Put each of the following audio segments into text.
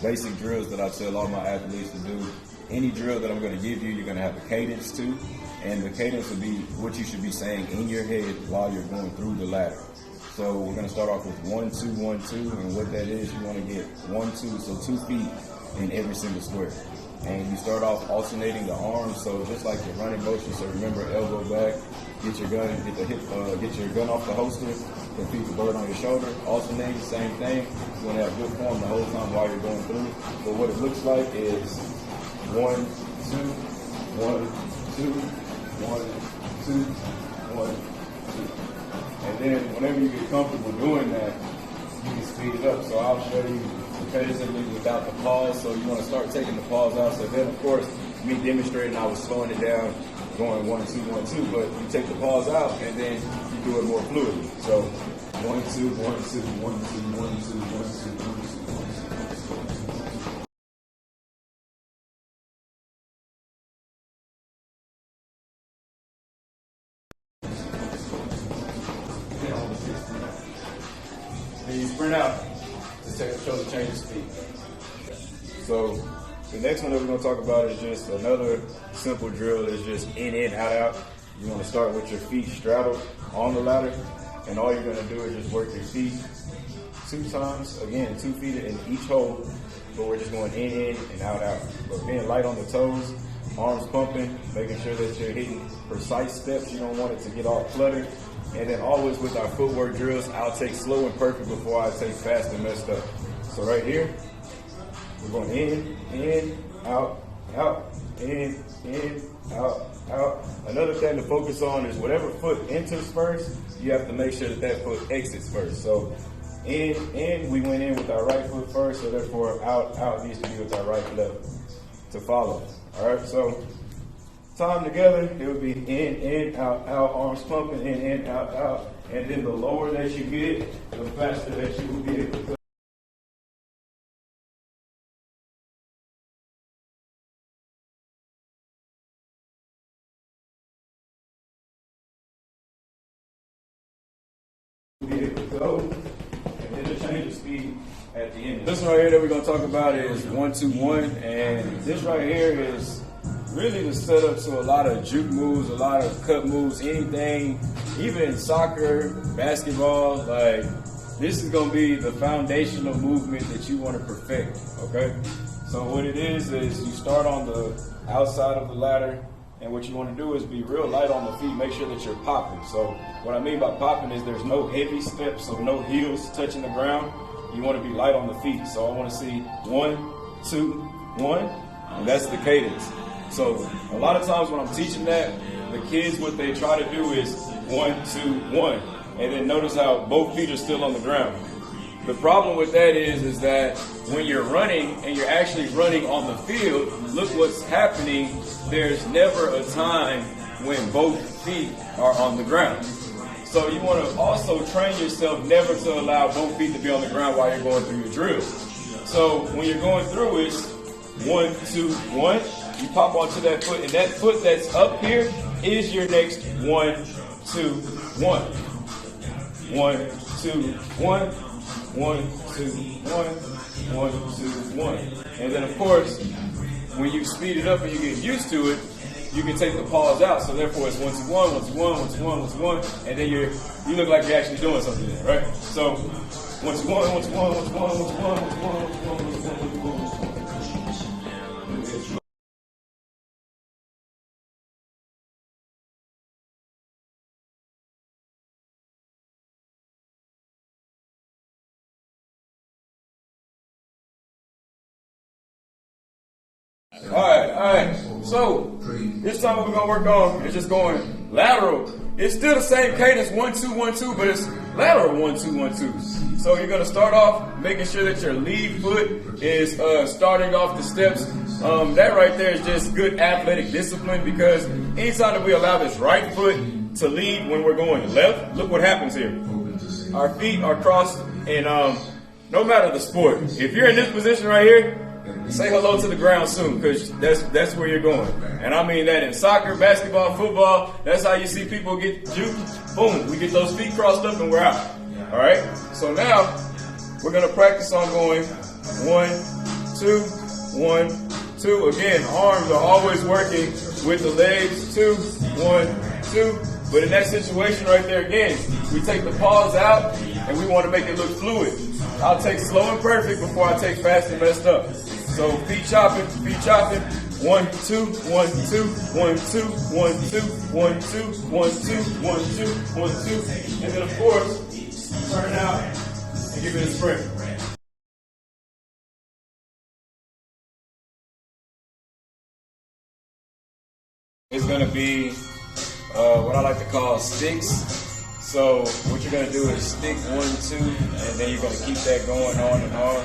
basic drills that I tell all my athletes to do. Any drill that I'm going to give you, you're going to have a cadence to, and the cadence will be what you should be saying in your head while you're going through the ladder. So we're going to start off with 1, 2, 1, 2, and what that is, you want to get 1, 2, so 2 feet in every single square. And you start off alternating the arms, so just like your running motion. So remember, elbow back, get your gun, get your gun off the holster, and keep the bird on your shoulder. Alternate, same thing. You want to have good form the whole time while you're going through. But what it looks like is 1, 2, 1, 2, 1, 2, 1, 2. And then whenever you get comfortable doing that, you can speed it up. So I'll show you repetitively without the pause. So you want to start taking the pause out. So then, of course, me demonstrating, I was slowing it down, going 1, 2, 1, 2. But you take the pause out, and then you do it more fluidly. So 1, 2, 1, 2, 1, 2, 1, 2, 1, 2, 1, 2, 1, 2. Then you sprint out to show the change of speed. So the next one that we're going to talk about is just another simple drill. It's just in, out, out. You want to start with your feet straddled on the ladder, and all you're going to do is just work your feet 2 times. Again, 2 feet in each hole, but we're just going in, and out, out. But being light on the toes, arms pumping, making sure that you're hitting precise steps. You don't want it to get all cluttered. And then always with our footwork drills, I'll take slow and perfect before I take fast and messed up. So right here, we're going in, out, out, in, out, out. Another thing to focus on is whatever foot enters first, you have to make sure that that foot exits first. So in, we went in with our right foot first, so therefore out needs to be with our right left to follow. All right, so time together, it would be in, out, arms pumping, in, out. And then the lower that you get, the faster that you will be able to. Go, and then the change of speed at the end. This right here that we're going to talk about is 1, 2, 1, and this right here is really the setup to a lot of juke moves, a lot of cut moves, anything, even in soccer, basketball. Like, this is going to be the foundational movement that you want to perfect, okay? So what it is you start on the outside of the ladder, and what you want to do is be real light on the feet. Make sure that you're popping. So what I mean by popping is there's no heavy steps, so no heels touching the ground. You want to be light on the feet. So I want to see 1, 2, 1, and that's the cadence. So a lot of times when I'm teaching that, the kids, what they try to do is 1, 2, 1, and then notice how both feet are still on the ground. The problem with that is that when you're running and you're actually running on the field, look what's happening. There's never a time when both feet are on the ground. So you want to also train yourself never to allow both feet to be on the ground while you're going through your drills. So when you're going through, it's 1, 2, 1. You pop onto that foot, and that foot that's up here is your next 1, 2, 1. 1, 2, 1. 1, 2, 1, 1, 2, 1. And then of course, when you speed it up and you get used to it, you can take the pause out. So therefore it's 1, 2, 1, 1, 2, 1, 1, 2, 1, 1, 2, 1, and then you look like you're actually doing something there, right? So 1, 2, 1, 1, 2, 1, 1, 2, 1, 1, 2, 1, 1, 2, 1, 1, 2, 1, 1, 2, 1, 1, 2, 1. All right. So this time what we're gonna work on is just going lateral. It's still the same cadence, 1, 2, 1, 2, but it's lateral 1, 2, 1, 2. So you're gonna start off making sure that your lead foot is starting off the steps. That right there is just good athletic discipline, because anytime that we allow this right foot to lead when we're going left, look what happens here. Our feet are crossed, and no matter the sport, if you're in this position right here, say hello to the ground soon, because that's where you're going. And I mean that in soccer, basketball, football. That's how you see people get juked. Boom, we get those feet crossed up and we're out. All right? So now we're going to practice on going 1, 2, 1, 2. Again, arms are always working with the legs. 2, 1, 2. But in that situation right there, again, we take the pause out and we want to make it look fluid. I'll take slow and perfect before I take fast and messed up. So feet chopping, feet chopping. 1, 2, 1, 2, 1, 2, 1, 2, 1, 2, 1, 2, 1, 2, 1, 2. And then of course, turn out and give it a sprint. It's going to be what I like to call sticks. So what you're going to do is stick 1, 2, and then you're going to keep that going on and on.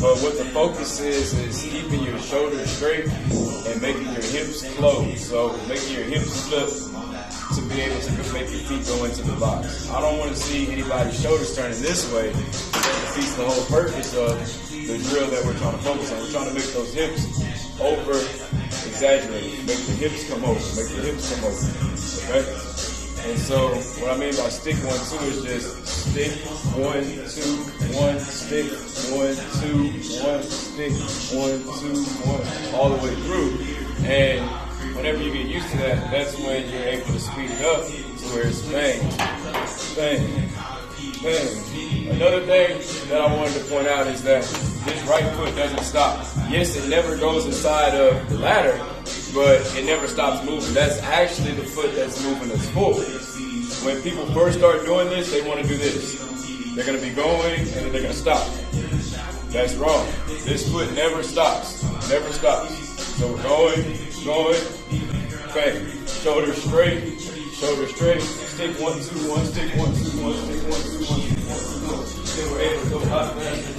But what the focus is keeping your shoulders straight and making your hips close. So making your hips flip to be able to make your feet go into the box. I don't want to see anybody's shoulders turning this way. That defeats the whole purpose of the drill that we're trying to focus on. We're trying to make those hips over exaggerated. Make the hips come over. Make the hips come over. Okay? And so what I mean by stick 1, 2 is just stick 1, 2, 1, stick 1, 2, 1, stick 1, 2, 1, all the way through. And whenever you get used to that, that's when you're able to speed it up to where it's bang, bang, bang. Another thing that I wanted to point out is that this right foot doesn't stop. Yes, it never goes inside of the ladder, but it never stops moving. That's actually the foot that's moving us forward. When people first start doing this, they want to do this. They're going to be going and then they're going to stop. That's wrong. This foot never stops. Never stops. So we're going, bang. Shoulders straight, stick 1, 2, 1, stick 1, 2, 1, stick 1, 2, 1, stick 1, 2, 1. Then we're able to go out faster.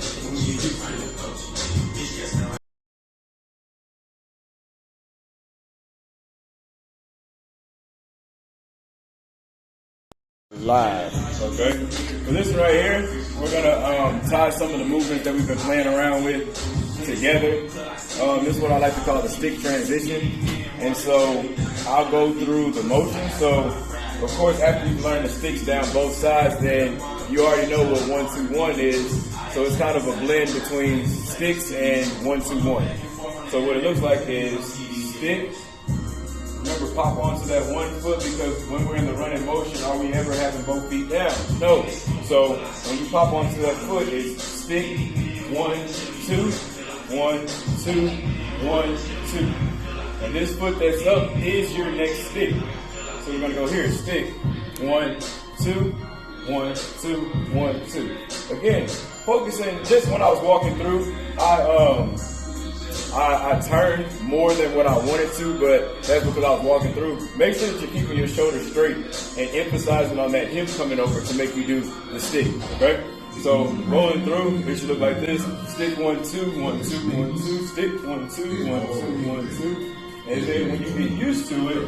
Live, okay? For this right here, we're gonna tie some of the movements that we've been playing around with together. This is what I like to call the stick transition. And so I'll go through the motion. So of course, after you've learned the sticks down both sides, then you already know what 1, 2, 1 is. So it's kind of a blend between sticks and 1, 2, 1. So what it looks like is stick. Remember, pop onto that one foot, because when we're in the running motion, are we ever having both feet down? No. So when you pop onto that foot, it's stick 1, 2, 1, 2, 1, 2. And this foot that's up is your next stick. So we're gonna go here, stick 1, 2, 1, 2, 1, 2. Again, focusing. Just when I was walking through, I turned more than what I wanted to, but that's because I was walking through. Make sure that you're keeping your shoulders straight and emphasizing on that hip coming over to make you do the stick, okay? So rolling through, it should look like this. Stick 1, 2, 1, 2, 1, 2, stick 1, 2, 1, 2, 1, 2. And then when you get used to it,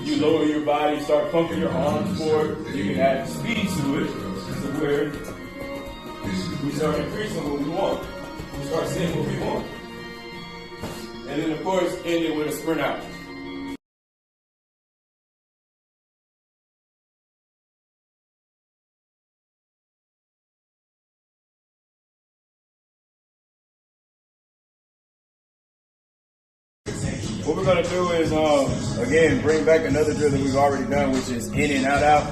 you lower your body, start pumping your arms forward. You can add speed to it to where we start increasing what we want. We start seeing what we want. And then, of course, end it with a sprint out. What we're going to do is, again, bring back another drill that we've already done, which is in and out.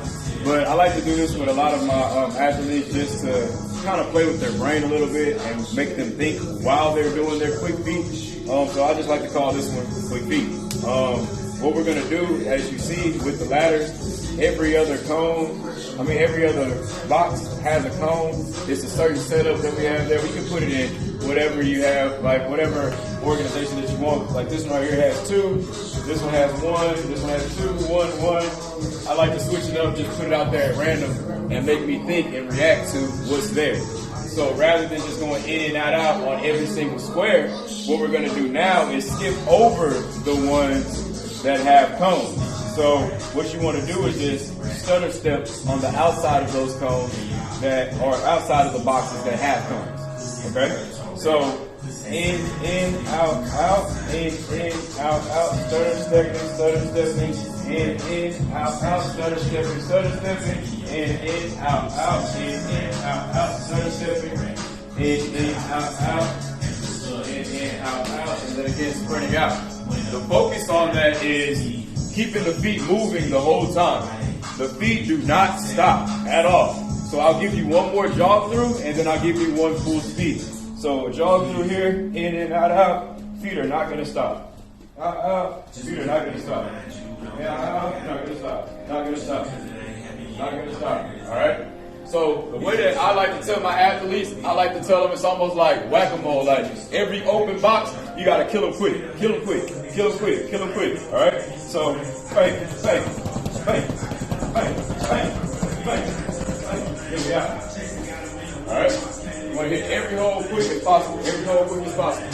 But I like to do this with a lot of my athletes just to kind of play with their brain a little bit and make them think while they're doing their quick feet. So I just like to call this one quick feet. What we're going to do, as you see with the ladders, every other box has a cone. It's a certain setup that we have there. We can put it in whatever you have, like whatever organization that you want. Like this one right here has 2, this one has 1, this one has 2, 1, 1. I like to switch it up, just put it out there at random and make me think and react to what's there. So rather than just going in and out on every single square, what we're going to do now is skip over the ones that have cones. So what you want to do is just stutter step on the outside of those cones that are outside of the boxes that have cones. Okay? So in, out, in, out, stutter stepping, in, out, stutter stepping, in, out, out, stutter stepping, in, out, in, then again spreading out. The focus on that is keeping the feet moving the whole time. The feet do not stop at all. So I'll give you one more jog through, and then I'll give you one full speed. So jog through here, in and out. Feet are not going to stop. Out. Feet are not going to stop. Out. Not going to stop. Not going to stop. Not going to stop. All right? So the way that I like to tell my athletes, I like to tell them it's almost like whack-a-mole. Like every open box, you got to kill them quick. Kill them quick. Kill them quick. Kill them quick. All right? So bang, bang, bang, bang, bang, bang, bang. Here we are. All right? You want to hit every hole quick as possible. Every hole quick as possible.